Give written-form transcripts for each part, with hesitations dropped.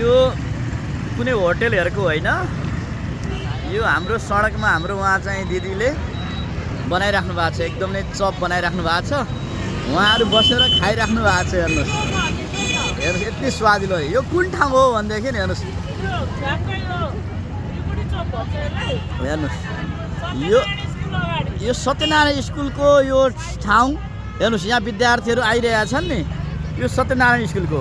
यो कुनै होटलहरुको हैन यो हाम्रो सडकमा हाम्रो वहाँ चाहिँ दिदीले बनाइराख्नु भएको छ एकदमै चप बनाइराख्नु भएको छ उहाँहरु बसेर खाइराख्नु भएको छ हेर्नुस् हेर्नुस् यति स्वादिलो यो कुन ठाउँ हो भन्देखि नि हेर्नुस् हेर्नुस् यो सत्यनारायण स्कुलको यो ठाउँ हेर्नुस् यहाँ विद्यार्थीहरु आइरहेका छन् नि यो सत्यनारायण स्कुलको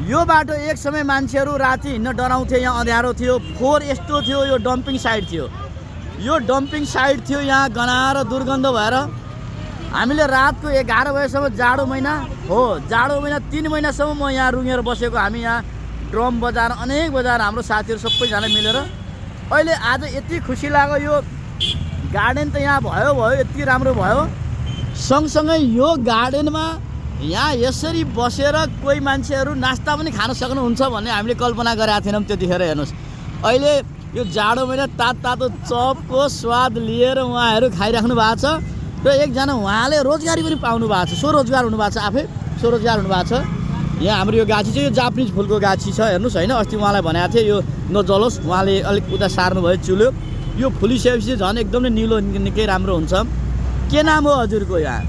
यो बाटो एक समय मान्छेहरु राति हिँड्न डराउँथे यहाँ अँध्यारो थियो फोहोर यस्तो थियो यो डम्पिङ साइड थियो यो डम्पिङ साइड थियो यहाँ गनाएर दुर्गन्ध भएर हामीले रातको 11 बजेसम्म जाडो महिना हो जाडो महिना 3 महिनासम्म म यहाँ रुँगेर बसेको हामी यहाँ ड्रम बजार अनेक बजार हाम्रो साथीहरु सबैजना मिलेर अहिले आज यति खुसी लाग्यो यो गार्डन त यहाँ भयो यति राम्रो भयो सँगसँगै यो गार्डनमा यहाँ यसरी बसेर कोही मान्छेहरु नास्ता पनि खान सक्नुहुन्छ भन्ने हामीले कल्पना गरेका थिएनौं त्यतिखेर हेर्नुस् अहिले यो जाडो महिना तातो चपको स्वाद लिएर उहाँहरु खाइराख्नु भएको छ र एकजना उहाँले रोजगारी पनि पाउनु भएको छ स्वरोजगार हुनु भएको छ आफै स्वरोजगार हुनु भएको छ यहाँ हाम्रो यो गाछी चाहिँ यो जापानिज फुलको गाछी छ हेर्नुस् हैन अस्ति उहाँलाई भनेको थिए यो नजलोस् उहाँले अलिक उता सार्नु भयो चुल्यो यो फुलिसकेपछि झन् एकदमै निलो निकै राम्रो हुन्छ के नाम हो हजुरको यहाँ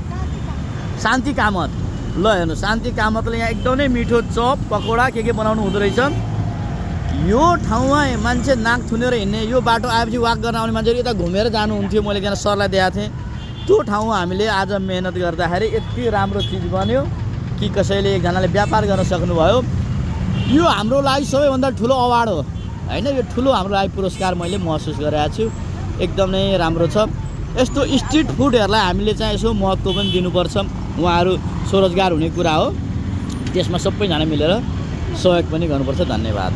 शान्ति कामत ल हेर्नु शान्ति कामतले यहाँ एकदमै मिठो चप पकोडा के बनाउनु हुँदो रहेछ यो ठाउँमा मान्छे नाक थुनेर हिँड्ने यो बाटो आएपछि वाक गर्न आउने मान्छेहरु यता घुमेर जानुहुन्थ्यो मैले एकजना सरलाई देखाएको थिएँ त्यो ठाउँमा हामीले आज मेहनत गर्दाखेरि यति राम्रो चीज बन्यो कि कसैले एकजनाले व्यापार गर्न सक्नुभयो यो हाम्रो लागि सबैभन्दा ठुलो अवार्ड हो हैन यो ठुलो हाम्रो लागि पुरस्कार मैले महसुस गरेको छु एकदमै राम्रो छ यस्तो स्ट्रीट फुडहरुलाई हामीले चाहिँ यसो महत्त्व पनि दिनुपर्छ उहाँहरु स्वरोजगार हुने कुरा हो त्यसमा सबैजना मिलेर सहयोग पनि गर्नुपर्छ धन्यवाद